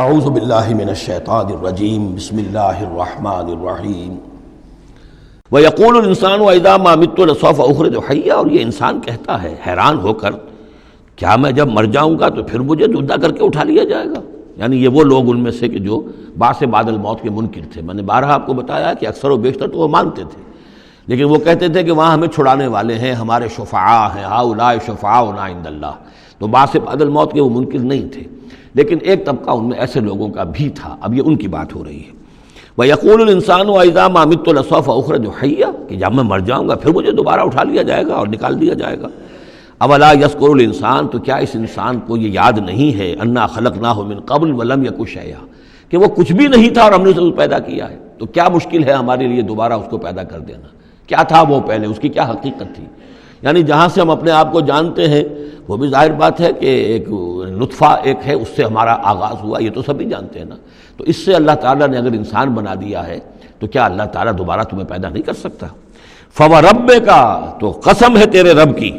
اعوذ باللہ من الشیطان الرجیم بسم اللہ الرحمن الرحیم وَيَقُولُ الْإِنسَانُ وَإِذَا مَا مِتُّ لَسَوْفَ أُخْرَجُ حَيًّا، اور یہ انسان کہتا ہے حیران ہو کر، کیا میں جب مر جاؤں گا تو پھر مجھے زندہ کر کے اٹھا لیا جائے گا؟ یعنی یہ وہ لوگ ان میں سے کہ جو بعث بعد الموت کے منکر تھے۔ میں نے بارہا آپ کو بتایا کہ اکثر و بیشتر تو وہ مانتے تھے، لیکن وہ کہتے تھے کہ وہاں ہمیں چھڑانے والے ہیں، ہمارے شفعاء ہیں، ہؤلاء شفعاؤنا عند اللہ۔ تو بعث بعد الموت کے وہ منکر نہیں تھے، لیکن ایک طبقہ ان میں ایسے لوگوں کا بھی تھا۔ اب یہ ان کی بات ہو رہی ہے۔ وَيَقُولُ الْإِنسَانُ وَإِذَا مَا مِتُّ لَسَوْفَ أُخْرَجُ حَيًّا، کہ جب میں مر جاؤں گا پھر مجھے دوبارہ اٹھا لیا جائے گا اور نکال دیا جائے گا۔ أَوَلَا يَذْكُرُ الْإِنسَانُ، تو کیا اس انسان کو یہ یاد نہیں ہے، أَنَّا خَلَقْنَاهُ مِن قَبْلُ وَلَمْ يَكُ شَيْئًا، کہ وہ کچھ بھی نہیں تھا اور ہم نے اسے پیدا کیا ہے۔ تو کیا مشکل ہے ہمارے لیے دوبارہ اس کو پیدا کر دینا؟ کیا تھا وہ پہلے، اس کی کیا حقیقت تھی؟ یعنی جہاں سے ہم اپنے آپ کو جانتے ہیں وہ بھی ظاہر بات ہے کہ ایک نطفہ ایک ہے، اس سے ہمارا آغاز ہوا، یہ تو سبھی جانتے ہیں نا۔ تو اس سے اللہ تعالیٰ نے اگر انسان بنا دیا ہے تو کیا اللہ تعالیٰ دوبارہ تمہیں پیدا نہیں کر سکتا؟ فَوَرَبِّكَ، تو قسم ہے تیرے رب کی،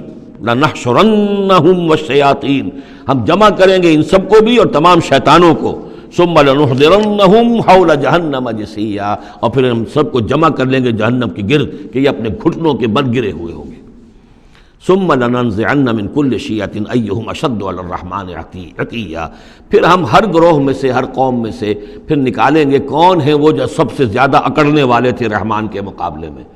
لَنَحْشُرَنَّهُمْ وَالشَّيَاطِينَ، ہم جمع کریں گے ان سب کو بھی اور تمام شیطانوں کو، ثُمَّ لَنُحْضِرَنَّهُمْ حَوْلَ جَهَنَّمَ جِثِيًّا، اور پھر ہم سب کو جمع کر لیں گے جہنم کے گرد کہ یہ اپنے گھٹنوں کے بل گرے ہوئے ہوں گے۔ ثُمَّ لَنَنزِعَنَّ مِن كُلِّ شِيَّةٍ أَيُّهُمْ أَشَدُّ عَلَى الرَّحْمَٰنِ عِتِيًّا، پھر ہم ہر گروہ میں سے، ہر قوم میں سے پھر نکالیں گے کون ہیں وہ جو سب سے زیادہ اکڑنے والے تھے رحمان کے مقابلے میں۔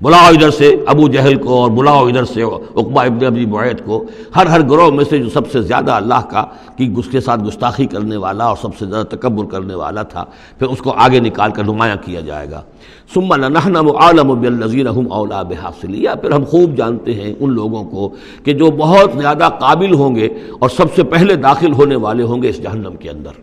بلاؤ ادھر سے ابو جہل کو اور بلاؤ ادھر سے عقبہ ابن ابی معیط کو، ہر گروہ میں سے جو سب سے زیادہ اللہ کا کی اس کے ساتھ گستاخی کرنے والا اور سب سے زیادہ تکبر کرنے والا تھا، پھر اس کو آگے نکال کر نمایاں کیا جائے گا۔ ثم لنحن عالم بالذین هم اولی بها صلیہ، پھر ہم خوب جانتے ہیں ان لوگوں کو کہ جو بہت زیادہ قابل ہوں گے اور سب سے پہلے داخل ہونے والے ہوں گے اس جہنم کے اندر۔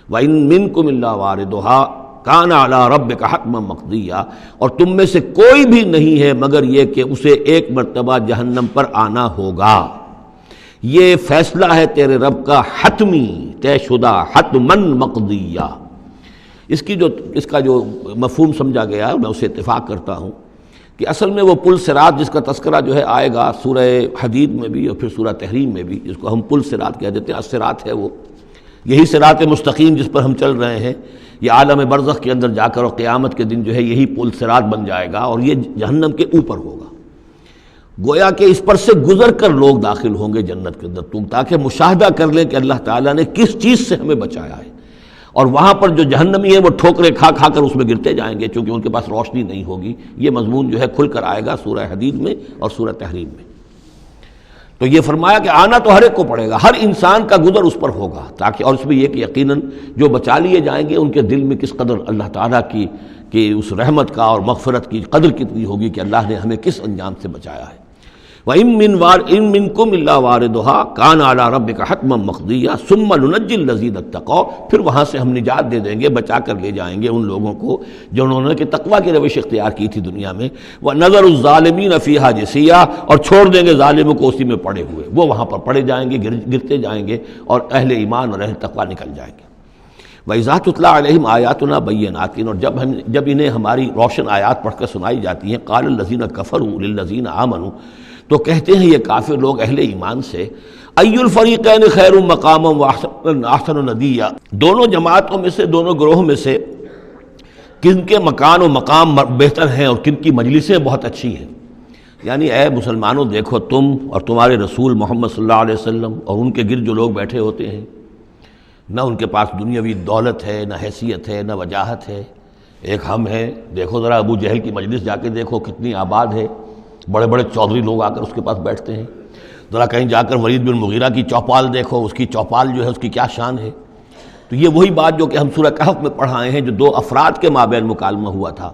وَإِن مِّنكُمْ إِلَّا وَارِدُهَا کان علی ربک حتما مقضیا، اور تم میں سے کوئی بھی نہیں ہے مگر یہ کہ اسے ایک مرتبہ جہنم پر آنا ہوگا۔ یہ فیصلہ ہے تیرے رب کا حتمی، طے شدہ، حتما مقضیا۔ اس کا جو مفہوم سمجھا گیا میں اسے اتفاق کرتا ہوں کہ اصل میں وہ پل صراط جس کا تذکرہ جو ہے آئے گا سورہ حدید میں بھی اور پھر سورہ تحریم میں بھی، جس کو ہم پل صراط کہہ دیتے ہیں، الصراط ہے وہ، یہی صراط مستقیم جس پر ہم چل رہے ہیں، یہ عالم برزخ کے اندر جا کر اور قیامت کے دن جو ہے یہی پل صراط بن جائے گا اور یہ جہنم کے اوپر ہوگا۔ گویا کہ اس پر سے گزر کر لوگ داخل ہوں گے جنت کے اندر، تاکہ مشاہدہ کر لیں کہ اللہ تعالیٰ نے کس چیز سے ہمیں بچایا ہے۔ اور وہاں پر جو جہنمی ہیں وہ ٹھوکریں کھا کھا کر اس میں گرتے جائیں گے چونکہ ان کے پاس روشنی نہیں ہوگی۔ یہ مضمون جو ہے کھل کر آئے گا سورہ حدید میں اور سورہ تحریم میں۔ تو یہ فرمایا کہ آنا تو ہر ایک کو پڑے گا، ہر انسان کا گزر اس پر ہوگا، تاکہ اور اس میں یہ کہ یقیناً جو بچا لیے جائیں گے ان کے دل میں کس قدر اللہ تعالیٰ کی اس رحمت کا اور مغفرت کی قدر کتنی ہوگی کہ اللہ نے ہمیں کس انجام سے بچایا ہے۔ وَإِن مِّنكُمْ إِلَّا وَارِدُهَا كَانَ عَلَىٰ رَبِّكَ حَتْمًا مَّقْضِيًّا ثُمَّ نُنَجِّي الَّذِينَ اتَّقَوْا، پھر وہاں سے ہم نجات دے دیں گے، بچا کر لے جائیں گے ان لوگوں کو جنہوں نے کہ تقویٰ کی روش اختیار کی تھی دنیا میں، وَنَذَرُ الظَّالِمِينَ فِيهَا جِثِيًّا، اور چھوڑ دیں گے ظالموں کو اسی میں پڑے ہوئے، وہ وہاں پر پڑے جائیں گے، گرتے جائیں گے اور اہل ایمان اور اہل تقویٰ نکل جائیں گے۔ وَإِذَا تُتْلَىٰ عَلَيْهِمْ آيَاتُنَا بَيِّنَاتٍ، اور جب انہیں ہماری روشن آیات پڑھ کر سنائی جاتی ہیں، قَالَ الَّذِينَ كَفَرُوا لِلَّذِينَ آمَنُوا، تو کہتے ہیں یہ کافر لوگ اہل ایمان سے، أَيُّ الْفَرِيقَيْنِ خَيْرٌ مَّقَامًا وَأَحْسَنُ نَدِيًّا، دونوں جماعتوں میں سے، دونوں گروہ میں سے کن کے مکان و مقام بہتر ہیں اور کن کی مجلسیں بہت اچھی ہیں۔ یعنی اے مسلمانوں دیکھو، تم اور تمہارے رسول محمد صلی اللہ علیہ وسلم اور ان کے گرد جو لوگ بیٹھے ہوتے ہیں، نہ ان کے پاس دنیاوی دولت ہے، نہ حیثیت ہے، نہ وجاہت ہے، ایک ہم ہیں۔ دیکھو ذرا ابو جہل کی مجلس جا کے دیکھو کتنی آباد ہے، بڑے بڑے چودھری لوگ آ کر اس کے پاس بیٹھتے ہیں۔ ذرا کہیں جا کر ولید بن مغیرہ کی چوپال دیکھو، اس کی چوپال جو ہے اس کی کیا شان ہے۔ تو یہ وہی بات جو کہ ہم سورہ کہف میں پڑھائے ہیں، جو دو افراد کے مابین مکالمہ ہوا تھا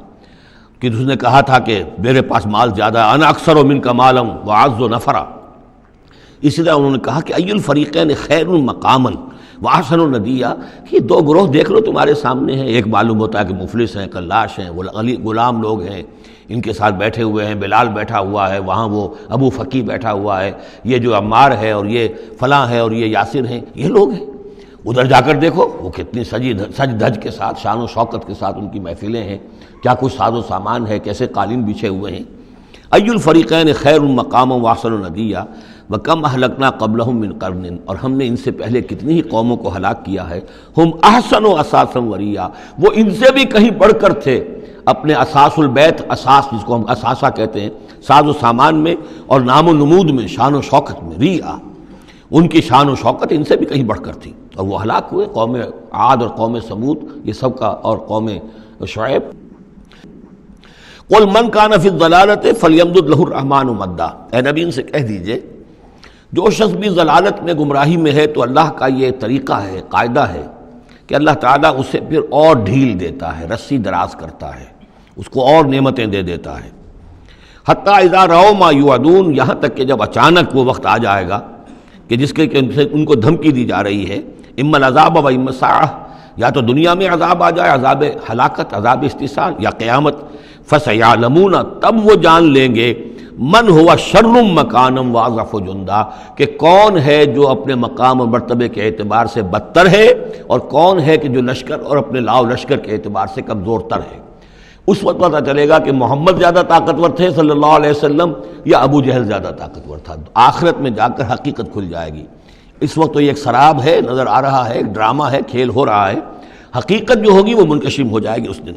کہ اس نے کہا تھا کہ میرے پاس مال زیادہ ہے، انا اکثر منک مالا واعز نفرا۔ اسی طرح انہوں نے کہا کہ ای الفریقین خیر مقاما واحسن ندیا، یہ دو گروہ دیکھ لو تمہارے سامنے ہیں، ایک معلوم ہوتا ہے کہ مفلس ہیں، قلاش ہیں، غلام لوگ ہیں، ان کے ساتھ بیٹھے ہوئے ہیں، بلال بیٹھا ہوا ہے، وہاں وہ ابو فقی بیٹھا ہوا ہے، یہ جو عمار ہے اور یہ فلاں ہے اور یہ یاسر ہیں، یہ لوگ ہیں۔ ادھر جا کر دیکھو وہ کتنی سج دھج کے ساتھ، شان و شوکت کے ساتھ ان کی محفلیں ہیں، کیا کچھ ساز و سامان ہے، کیسے قالین بچھے ہوئے ہیں۔ ای الفریقین خیر مقاما واحسن ندیا، وَكَمْ أَهْلَكْنَا قَبْلَهُم مِّن قَرْنٍ، اور ہم نے ان سے پہلے کتنی ہی قوموں کو ہلاک کیا ہے، ہم احسن و اساسا وریا، وہ ان سے بھی کہیں بڑھ کر تھے اپنے اساس البیت، اساس جس کو ہم اثاثہ کہتے ہیں، ساز و سامان میں اور نام و نمود میں، شان و شوکت میں، ریا، ان کی شان و شوکت ان سے بھی کہیں بڑھ کر تھی، اور وہ ہلاک ہوئے۔ قوم عاد اور قوم سمود یہ سب کا، اور قوم شعیب۔ قل من کان فی الضلالۃ فلیمدد لہ الرحمن مدا، اے نبی ان سے کہہ دیجئے جو شخص بھی ضلالت میں، گمراہی میں ہے، تو اللہ کا یہ طریقہ ہے، قاعدہ ہے کہ اللہ تعالیٰ اسے پھر اور ڈھیل دیتا ہے، رسی دراز کرتا ہے، اس کو اور نعمتیں دے دیتا ہے۔ حتیٰ اذا رأوا ما یوعدون، یہاں تک کہ جب اچانک وہ وقت آ جائے گا کہ جس کے ان کو دھمکی دی جا رہی ہے، اما العذاب و اما الساعہ، یا تو دنیا میں عذاب آ جائے، عذاب ہلاکت، عذاب استحصال، یا قیامت، فسیعلمون، تب وہ جان لیں گے، من ہوا شر مکانا واضعف جندا، کہ کون ہے جو اپنے مقام اور مرتبے کے اعتبار سے بدتر ہے، اور کون ہے کہ جو لشکر اور اپنے لاؤ لشکر کے اعتبار سے کمزور تر ہے۔ اس وقت پتہ چلے گا کہ محمد زیادہ طاقتور تھے صلی اللہ علیہ وسلم، یا ابو جہل زیادہ طاقتور تھا۔ آخرت میں جا کر حقیقت کھل جائے گی۔ اس وقت تو یہ ایک سراب ہے، نظر آ رہا ہے، ایک ڈرامہ ہے، کھیل ہو رہا ہے، حقیقت جو ہوگی وہ منکشف ہو جائے گی اس دن۔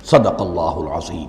صدق اللہ العظیم۔